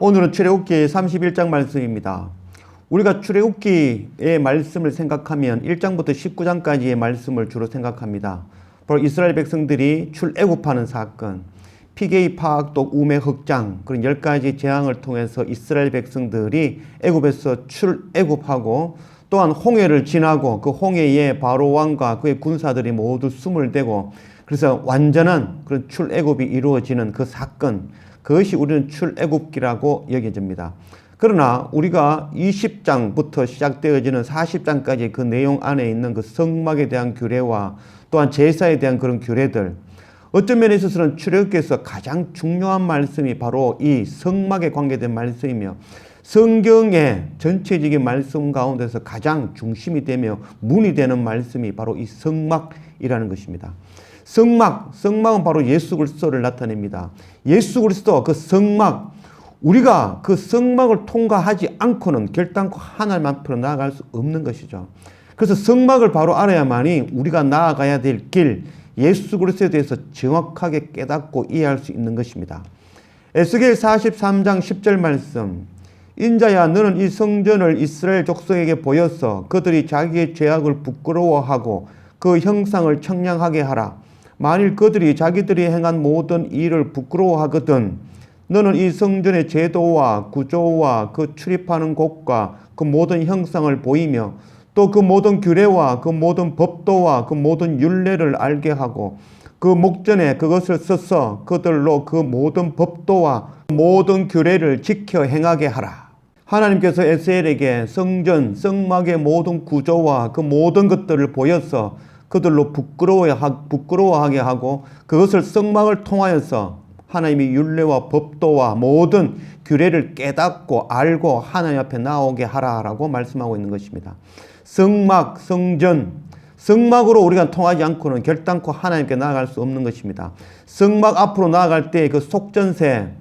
오늘은 출애굽기 31장 말씀입니다. 우리가 출애굽기의 말씀을 생각하면 1장부터 19장까지의 말씀을 주로 생각합니다. 바로 이스라엘 백성들이 출애굽하는 사건, 피게이 파악독 우메 흑장, 그런 10가지 재앙을 통해서 이스라엘 백성들이 애굽에서 출애굽하고 또한 홍해를 지나고 그 홍해에 바로 왕과 그의 군사들이 모두 숨을 대고 그래서 완전한 그런 출애굽이 이루어지는 그 사건, 그것이 우리는 출애굽기라고 여겨집니다. 그러나 우리가 20장부터 시작되어지는 40장까지 그 내용 안에 있는 그 성막에 대한 규례와 또한 제사에 대한 그런 규례들, 어떤 면에 있어서는 출애굽기에서 가장 중요한 말씀이 바로 이 성막에 관계된 말씀이며 성경의 전체적인 말씀 가운데서 가장 중심이 되며 문이 되는 말씀이 바로 이 성막이라는 것입니다. 성막은 바로 예수 그리스도를 나타냅니다. 예수 그리스도 그 성막, 우리가 그 성막을 통과하지 않고는 결단코 하나님 앞으로 나아갈 수 없는 것이죠. 그래서 성막을 바로 알아야만이 우리가 나아가야 될 길, 예수 그리스도에 대해서 정확하게 깨닫고 이해할 수 있는 것입니다. 에스겔 43장 10절 말씀, 인자야 너는 이 성전을 이스라엘 족속에게 보여서 그들이 자기의 죄악을 부끄러워하고 그 형상을 청량하게 하라. 만일 그들이 자기들이 행한 모든 일을 부끄러워하거든 너는 이 성전의 제도와 구조와 그 출입하는 곳과 그 모든 형상을 보이며 또 그 모든 규례와 그 모든 법도와 그 모든 율례를 알게 하고 그 목전에 그것을 써서 그들로 그 모든 법도와 모든 규례를 지켜 행하게 하라. 하나님께서 에스겔에게 성전, 성막의 모든 구조와 그 모든 것들을 보여서 그들로 부끄러워하게 하고 그것을 성막을 통하여서 하나님의 율례와 법도와 모든 규례를 깨닫고 알고 하나님 앞에 나오게 하라라고 말씀하고 있는 것입니다. 성막, 성전, 성막으로 우리가 통하지 않고는 결단코 하나님께 나아갈 수 없는 것입니다. 성막 앞으로 나아갈 때 그 속전세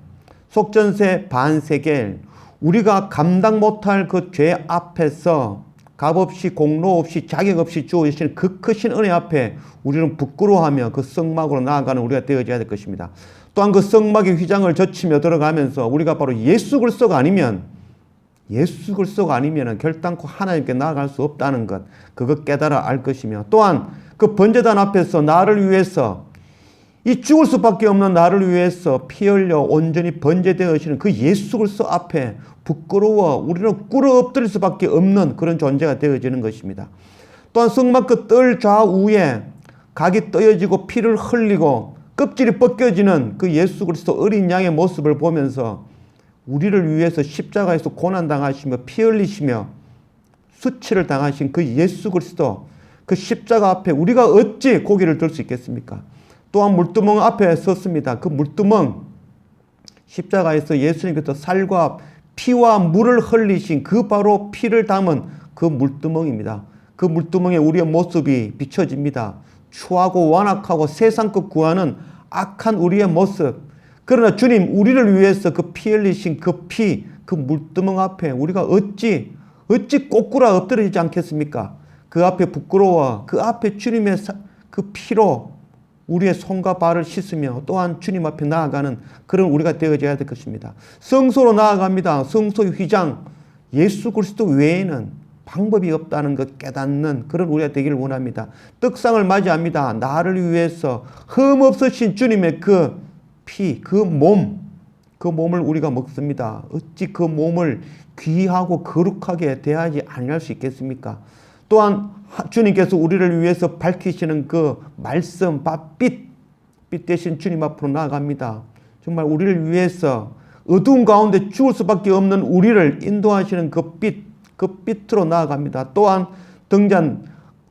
반세겔, 우리가 감당 못할 그 죄 앞에서 값 없이 공로 없이 자격 없이 주어지시는 그 크신 은혜 앞에 우리는 부끄러워하며 그 성막으로 나아가는 우리가 되어져야 될 것입니다. 또한 그 성막의 휘장을 젖히며 들어가면서 우리가 바로 예수 그리스도가 아니면 결단코 하나님께 나아갈 수 없다는 것, 그것 깨달아 알 것이며 또한 그 번제단 앞에서 나를 위해서 이 죽을 수밖에 없는 나를 위해서 피 흘려 온전히 번제되어지는 그 예수 그리스도 앞에 부끄러워 우리는 꿇어 엎드릴 수밖에 없는 그런 존재가 되어지는 것입니다. 또한 성막 그 뜰 좌우에 각이 떠여지고 피를 흘리고 껍질이 벗겨지는 그 예수 그리스도 어린 양의 모습을 보면서 우리를 위해서 십자가에서 고난당하시며 피 흘리시며 수치를 당하신 그 예수 그리스도 그 십자가 앞에 우리가 어찌 고개를 들 수 있겠습니까? 또한 물두멍 앞에 섰습니다. 그 물두멍, 십자가에서 예수님께서 살과 피와 물을 흘리신 그 바로 피를 담은 그 물두멍입니다. 그 물두멍에 우리의 모습이 비춰집니다. 추하고 완악하고 세상 것 구하는 악한 우리의 모습. 그러나 주님, 우리를 위해서 그 피 흘리신 그 피, 그 물두멍 앞에 우리가 어찌 꼬꾸라 엎드리지 않겠습니까? 그 앞에 부끄러워, 그 앞에 주님의 그 피로 우리의 손과 발을 씻으며 또한 주님 앞에 나아가는 그런 우리가 되어져야 될 것입니다. 성소로 나아갑니다. 성소의 휘장, 예수 그리스도 외에는 방법이 없다는 것 깨닫는 그런 우리가 되기를 원합니다. 떡상을 맞이합니다. 나를 위해서 흠없으신 주님의 그 피, 그 몸을 우리가 먹습니다. 어찌 그 몸을 귀하고 거룩하게 대하지 아니할 수 있겠습니까? 또한 주님께서 우리를 위해서 밝히시는 그 말씀, 빛 대신 주님 앞으로 나아갑니다. 정말 우리를 위해서 어두운 가운데 죽을 수밖에 없는 우리를 인도하시는 그 빛으로 나아갑니다. 또한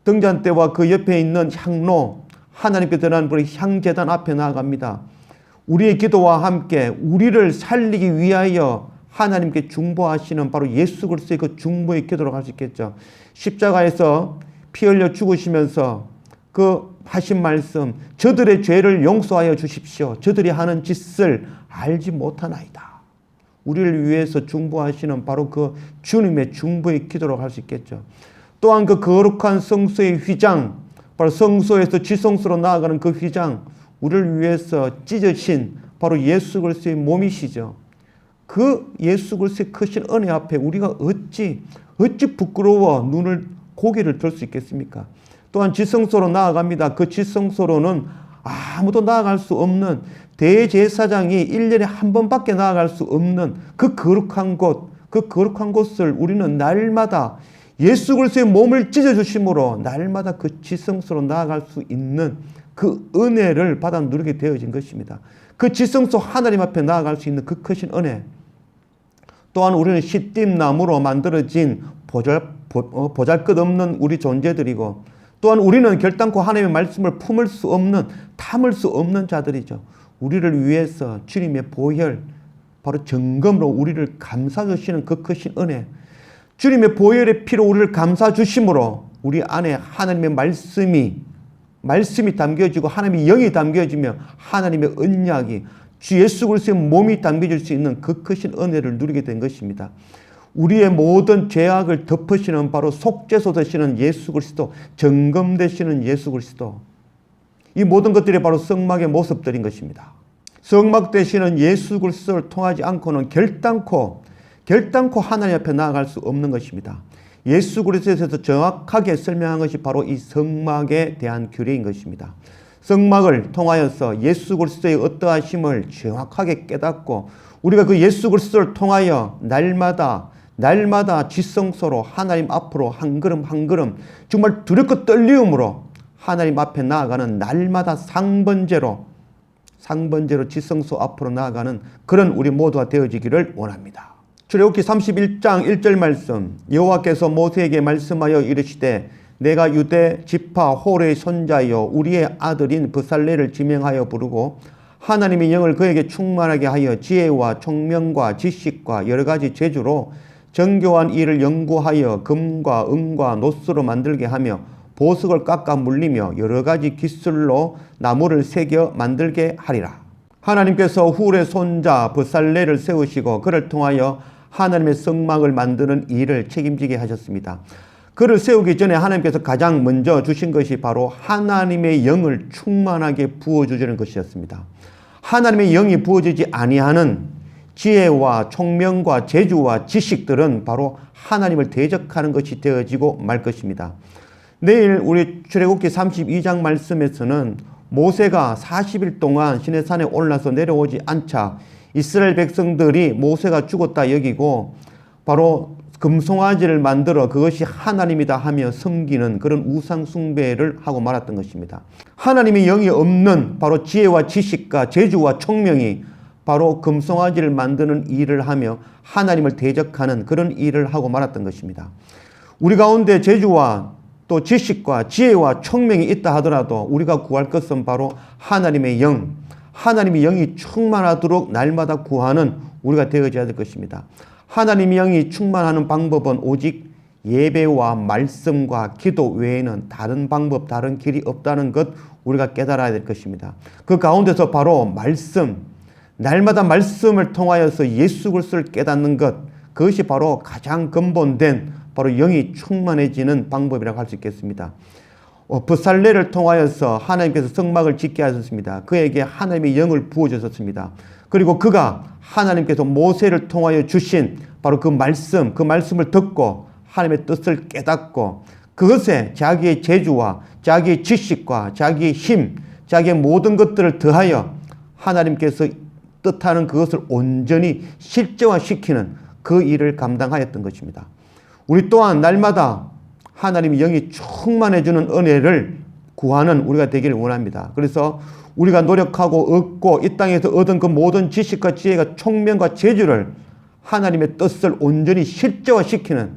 등잔대와 그 옆에 있는 향로, 하나님께 드리는 향제단 앞에 나아갑니다. 우리의 기도와 함께 우리를 살리기 위하여 하나님께 중보하시는 바로 예수 그리스도의 그 중보의 기도로 갈 수 있겠죠. 십자가에서 피 흘려 죽으시면서 그 하신 말씀, 저들의 죄를 용서하여 주십시오. 저들이 하는 짓을 알지 못하나이다. 우리를 위해서 중보하시는 바로 그 주님의 중보의 기도로 갈 수 있겠죠. 또한 그 거룩한 성소의 휘장, 바로 성소에서 지성소로 나아가는 그 휘장, 우리를 위해서 찢어진 바로 예수 그리스도의 몸이시죠. 그 예수 그리스도의 크신 은혜 앞에 우리가 어찌 부끄러워 고개를 들 수 있겠습니까? 또한 지성소로 나아갑니다. 그 지성소로는 아무도 나아갈 수 없는, 대제사장이 1년에 한 번밖에 나아갈 수 없는 그 거룩한 곳을 우리는 날마다 예수 그리스도의 몸을 찢어주심으로 날마다 그 지성소로 나아갈 수 있는 그 은혜를 받아 누리게 되어진 것입니다. 그 지성소 하나님 앞에 나아갈 수 있는 그 크신 은혜. 또한 우리는 시띠나무로 만들어진 보잘것없는 우리 존재들이고, 또한 우리는 결단코 하나님의 말씀을 담을 수 없는 자들이죠. 우리를 위해서 주님의 보혈, 바로 정금으로 우리를 감싸주시는 그 크신 은혜, 주님의 보혈의 피로 우리를 감싸주심으로 우리 안에 하나님의 말씀이 담겨지고 하나님의 영이 담겨지며 하나님의 언약이, 주 예수 그리스도의 몸이 담겨질 수 있는 그 크신 은혜를 누리게 된 것입니다. 우리의 모든 죄악을 덮으시는 바로 속죄소 되시는 예수 그리스도, 정금 되시는 예수 그리스도, 이 모든 것들이 바로 성막의 모습들인 것입니다. 성막 되시는 예수 그리스도를 통하지 않고는 결단코 하나님 앞에 나아갈 수 없는 것입니다. 예수 그리스도에 대해서 정확하게 설명한 것이 바로 이 성막에 대한 규례인 것입니다. 성막을 통하여서 예수 그리스도의 어떠하심을 정확하게 깨닫고, 우리가 그 예수 그리스도를 통하여 날마다 지성소로 하나님 앞으로 한 걸음 한 걸음 정말 두렵고 떨리움으로 하나님 앞에 나아가는, 날마다 상번제로 지성소 앞으로 나아가는 그런 우리 모두가 되어지기를 원합니다. 출애굽기 31장 1절 말씀, 여호와께서 모세에게 말씀하여 이르시되 내가 유대 지파 홀의 손자여 우리의 아들인 브살레를 지명하여 부르고 하나님의 영을 그에게 충만하게 하여 지혜와 총명과 지식과 여러 가지 재주로 정교한 일을 연구하여 금과 은과 노스로 만들게 하며 보석을 깎아 물리며 여러 가지 기술로 나무를 새겨 만들게 하리라. 하나님께서 훌의 손자 브살레를 세우시고 그를 통하여 하나님의 성막을 만드는 일을 책임지게 하셨습니다. 그를 세우기 전에 하나님께서 가장 먼저 주신 것이 바로 하나님의 영을 충만하게 부어주시는 것이었습니다. 하나님의 영이 부어지지 아니하는 지혜와 총명과 재주와 지식들은 바로 하나님을 대적하는 것이 되어지고 말 것입니다. 내일 우리 출애굽기 32장 말씀에서는 모세가 40일 동안 시내산에 올라서 내려오지 않자 이스라엘 백성들이 모세가 죽었다 여기고 바로 금송아지를 만들어 그것이 하나님이다 하며 섬기는 그런 우상 숭배를 하고 말았던 것입니다. 하나님의 영이 없는 바로 지혜와 지식과 재주와 총명이 바로 금송아지를 만드는 일을 하며 하나님을 대적하는 그런 일을 하고 말았던 것입니다. 우리 가운데 재주와 또 지식과 지혜와 총명이 있다 하더라도 우리가 구할 것은 바로 하나님의 영이 충만하도록 날마다 구하는 우리가 되어져야 될 것입니다. 하나님의 영이 충만하는 방법은 오직 예배와 말씀과 기도 외에는 다른 방법, 다른 길이 없다는 것 우리가 깨달아야 될 것입니다. 그 가운데서 바로 날마다 말씀을 통하여서 예수 그리스도를 깨닫는 것, 그것이 바로 가장 근본된 바로 영이 충만해지는 방법이라고 할 수 있겠습니다. 브살레를 통하여서 하나님께서 성막을 짓게 하셨습니다. 그에게 하나님의 영을 부어주셨습니다. 그리고 그가 하나님께서 모세를 통하여 주신 바로 그 말씀을 듣고 하나님의 뜻을 깨닫고 그것에 자기의 재주와 자기의 지식과 자기의 힘, 자기의 모든 것들을 더하여 하나님께서 뜻하는 그것을 온전히 실제화시키는 그 일을 감당하였던 것입니다. 우리 또한 날마다 하나님의 영이 충만해주는 은혜를 구하는 우리가 되기를 원합니다. 그래서 우리가 노력하고 얻고 이 땅에서 얻은 그 모든 지식과 지혜가 총명과 재주를 하나님의 뜻을 온전히 실제화시키는,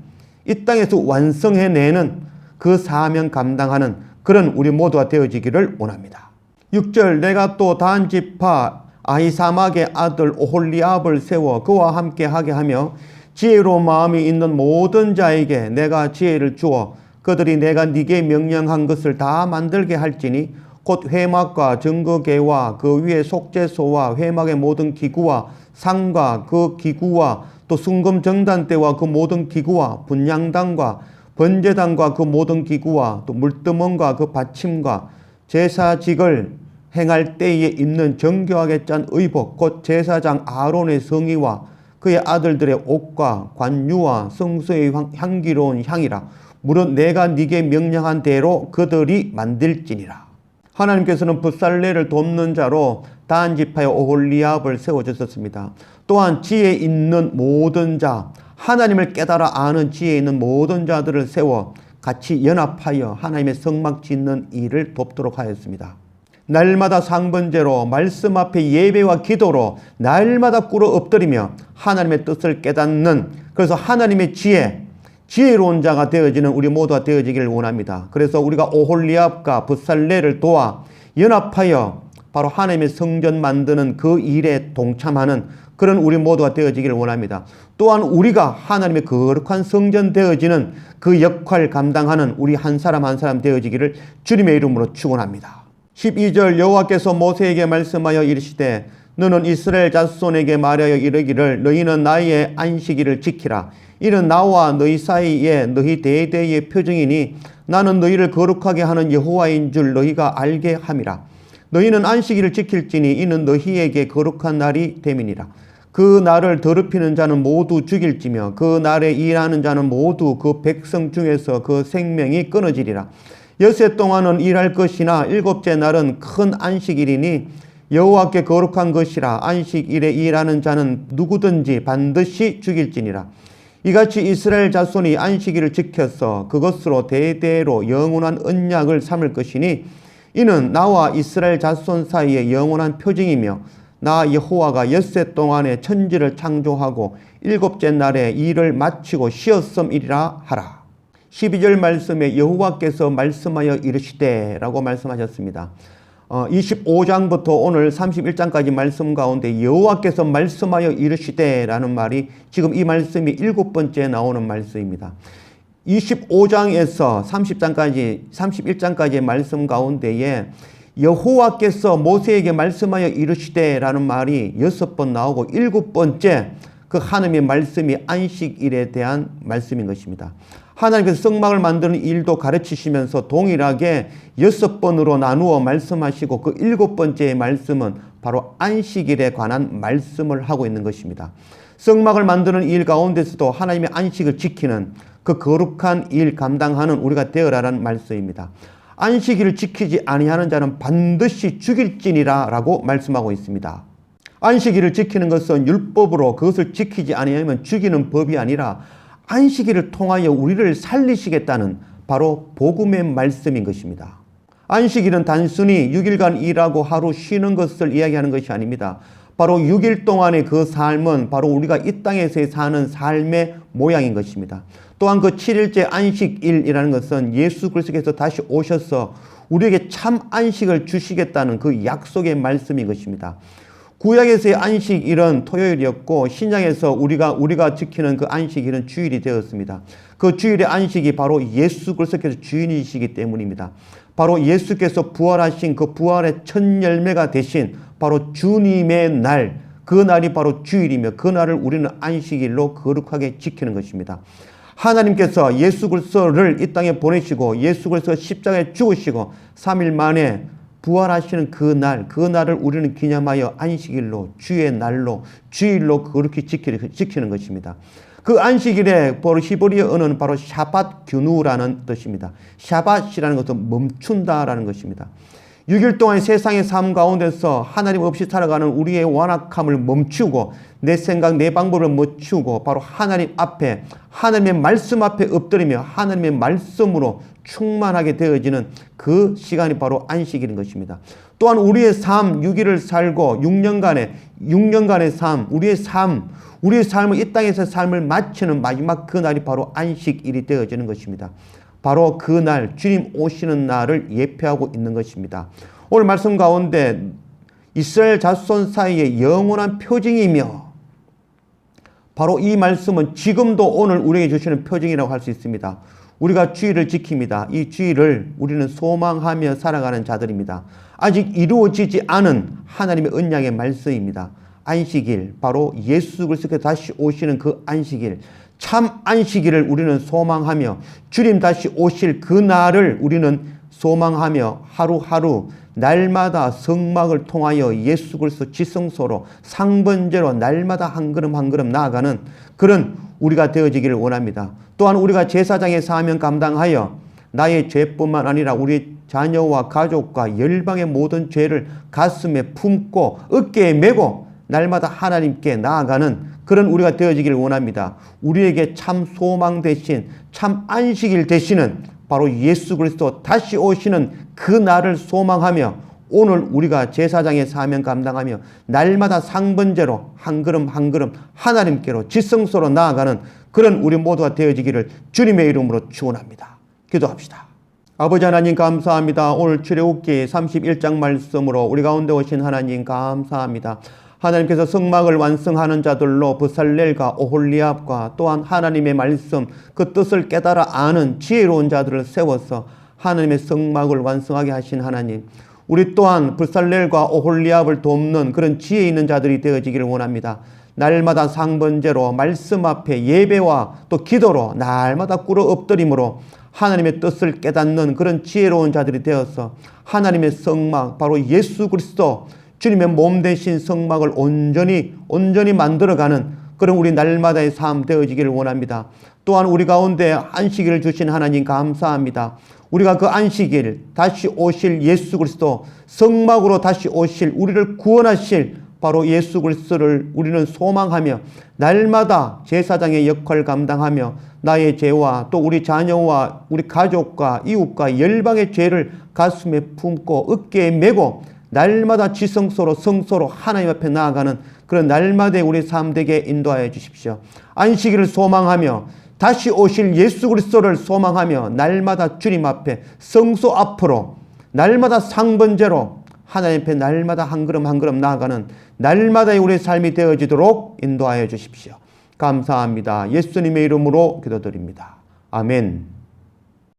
이 땅에서 완성해내는 그 사명 감당하는 그런 우리 모두가 되어지기를 원합니다. 6절, 내가 또 단 지파 아히사막의 아들 오홀리압을 세워 그와 함께 하게 하며 지혜로운 마음이 있는 모든 자에게 내가 지혜를 주어 그들이 내가 네게 명령한 것을 다 만들게 할지니 곧 회막과 증거궤와 그 위에 속죄소와 회막의 모든 기구와 상과 그 기구와 또 순금 정단대와 그 모든 기구와 분향단과 번제단과 그 모든 기구와 또 물두멍과 그 받침과 제사직을 행할 때에 입는 정교하게 짠 의복 곧 제사장 아론의 성의와 그의 아들들의 옷과 관유와 성소의 향기로운 향이라. 무릇 내가 네게 명령한 대로 그들이 만들지니라. 하나님께서는 붓살레를 돕는 자로 단 지파의 오홀리압을 세워주셨습니다. 또한 지혜 있는 모든 자, 하나님을 깨달아 아는 지혜 있는 모든 자들을 세워 같이 연합하여 하나님의 성막 짓는 일을 돕도록 하였습니다. 날마다 상번제로 말씀 앞에 예배와 기도로 날마다 꿇어 엎드리며 하나님의 뜻을 깨닫는, 그래서 하나님의 지혜로운 자가 되어지는 우리 모두가 되어지기를 원합니다. 그래서 우리가 오홀리압과 붓살레를 도와 연합하여 바로 하나님의 성전 만드는 그 일에 동참하는 그런 우리 모두가 되어지기를 원합니다. 또한 우리가 하나님의 거룩한 성전 되어지는 그 역할 감당하는 우리 한 사람 한 사람 되어지기를 주님의 이름으로 축원합니다. 12절 여호와께서 모세에게 말씀하여 이르시되 너는 이스라엘 자손에게 말하여 이르기를 너희는 나의 안식일을 지키라. 이는 나와 너희 사이에 너희 대대의 표징이니 나는 너희를 거룩하게 하는 여호와인 줄 너희가 알게 함이라. 너희는 안식일을 지킬지니 이는 너희에게 거룩한 날이 됨이니라. 그 날을 더럽히는 자는 모두 죽일지며 그 날에 일하는 자는 모두 그 백성 중에서 그 생명이 끊어지리라. 엿새 동안은 일할 것이나 일곱째 날은 큰 안식일이니 여호와께 거룩한 것이라. 안식일에 일하는 자는 누구든지 반드시 죽일지니라. 이같이 이스라엘 자손이 안식일을 지켜서 그것으로 대대로 영원한 언약을 삼을 것이니 이는 나와 이스라엘 자손 사이에 영원한 표징이며 나 여호와가 엿새 동안에 천지를 창조하고 일곱째 날에 일을 마치고 쉬었음이리라 하라. 12절 말씀에 여호와께서 말씀하여 이르시되 라고 말씀하셨습니다. 25장부터 오늘 31장까지 말씀 가운데 여호와께서 말씀하여 이르시되 라는 말이 지금 이 말씀이 7번째 나오는 말씀입니다. 25장에서 31장까지의 말씀 가운데에 여호와께서 모세에게 말씀하여 이르시되 라는 말이 6번 나오고 7번째 그 하나님의 말씀이 안식일에 대한 말씀인 것입니다. 하나님께서 성막을 만드는 일도 가르치시면서 동일하게 6번으로 나누어 말씀하시고 그 7번째의 말씀은 바로 안식일에 관한 말씀을 하고 있는 것입니다. 성막을 만드는 일 가운데서도 하나님의 안식을 지키는 그 거룩한 일 감당하는 우리가 되어라라는 말씀입니다. 안식일을 지키지 아니하는 자는 반드시 죽일지니라 라고 말씀하고 있습니다. 안식일을 지키는 것은 율법으로 그것을 지키지 아니하면 죽이는 법이 아니라 안식일을 통하여 우리를 살리시겠다는 바로 복음의 말씀인 것입니다. 안식일은 단순히 6일간 일하고 하루 쉬는 것을 이야기하는 것이 아닙니다. 바로 6일 동안의 그 삶은 바로 우리가 이 땅에서 사는 삶의 모양인 것입니다. 또한 그 7일째 안식일이라는 것은 예수 그리스도께서 다시 오셔서 우리에게 참 안식을 주시겠다는 그 약속의 말씀인 것입니다. 구약에서의 안식일은 토요일이었고 신약에서 우리가 지키는 그 안식일은 주일이 되었습니다. 그 주일의 안식이 바로 예수 그리스도께서 주인이시기 때문입니다. 바로 예수께서 부활하신 그 부활의 첫 열매가 되신 바로 주님의 날, 그 날이 바로 주일이며 그 날을 우리는 안식일로 거룩하게 지키는 것입니다. 하나님께서 예수 그리스도를 이 땅에 보내시고 예수 그리스도가 십자가에 죽으시고 3일 만에 부활하시는 그 날을 우리는 기념하여 안식일로, 주의 날로, 주일로 그렇게 지키는 것입니다. 그 안식일에 바로 히브리어는 바로 샤밧 규누라는 뜻입니다. 샤밧이라는 것은 멈춘다라는 것입니다. 6일 동안 세상의 삶 가운데서 하나님 없이 살아가는 우리의 완악함을 멈추고 내 생각, 내 방법을 멈추고 바로 하나님 앞에, 하나님의 말씀 앞에 엎드리며 하나님의 말씀으로 충만하게 되어지는 그 시간이 바로 안식일인 것입니다. 또한 우리의 삶, 6일을 살고 6년간의 삶, 우리의 삶은 이 땅에서 삶을 마치는 마지막 그 날이 바로 안식일이 되어지는 것입니다. 바로 그 날, 주님 오시는 날을 예표하고 있는 것입니다. 오늘 말씀 가운데 이스라엘 자손 사이에 영원한 표징이며 바로 이 말씀은 지금도 오늘 우리에게 주시는 표징이라고 할 수 있습니다. 우리가 주일을 지킵니다. 이 주일을 우리는 소망하며 살아가는 자들입니다. 아직 이루어지지 않은 하나님의 언약의 말씀입니다. 안식일, 바로 예수 그리스도께서 다시 오시는 그 안식일, 참 안식일을 우리는 소망하며 주님 다시 오실 그 날을 우리는 소망하며 하루하루 날마다 성막을 통하여 예수 그리스도 지성소로 상번제로 날마다 한 걸음 한 걸음 나아가는 그런 우리가 되어지기를 원합니다. 또한 우리가 제사장의 사명 감당하여 나의 죄뿐만 아니라 우리 자녀와 가족과 열방의 모든 죄를 가슴에 품고 어깨에 메고 날마다 하나님께 나아가는 그런 우리가 되어지기를 원합니다. 우리에게 참 소망 대신 참 안식일 되시는 바로 예수 그리스도 다시 오시는 그 날을 소망하며 오늘 우리가 제사장의 사명 감당하며 날마다 상번제로 한 걸음 한 걸음 하나님께로 지성소로 나아가는 그런 우리 모두가 되어지기를 주님의 이름으로 축원합니다. 기도합시다. 아버지 하나님 감사합니다. 오늘 출애굽기 31장 말씀으로 우리 가운데 오신 하나님 감사합니다. 하나님께서 성막을 완성하는 자들로 브살렐과 오홀리압과 또한 하나님의 말씀 그 뜻을 깨달아 아는 지혜로운 자들을 세워서 하나님의 성막을 완성하게 하신 하나님, 우리 또한 브살렐과 오홀리압을 돕는 그런 지혜 있는 자들이 되어지기를 원합니다. 날마다 상번제로 말씀 앞에 예배와 또 기도로 날마다 꿇어 엎드림으로 하나님의 뜻을 깨닫는 그런 지혜로운 자들이 되어서 하나님의 성막 바로 예수 그리스도 주님의 몸 대신 성막을 온전히 만들어가는 그런 우리 날마다의 삶 되어지기를 원합니다. 또한 우리 가운데 안식일을 주신 하나님 감사합니다. 우리가 그 안식일 다시 오실 예수 그리스도 성막으로 다시 오실 우리를 구원하실 바로 예수 그리스도를 우리는 소망하며 날마다 제사장의 역할을 감당하며 나의 죄와 또 우리 자녀와 우리 가족과 이웃과 열방의 죄를 가슴에 품고 어깨에 메고 날마다 지성소로 성소로 하나님 앞에 나아가는 그런 날마다의 우리 삶 되게 인도하여 주십시오. 안식일을 소망하며 다시 오실 예수 그리스도를 소망하며 날마다 주님 앞에 성소 앞으로 날마다 상번제로 하나님 앞에 날마다 한 걸음 한 걸음 나아가는 날마다의 우리의 삶이 되어지도록 인도하여 주십시오. 감사합니다. 예수님의 이름으로 기도드립니다. 아멘.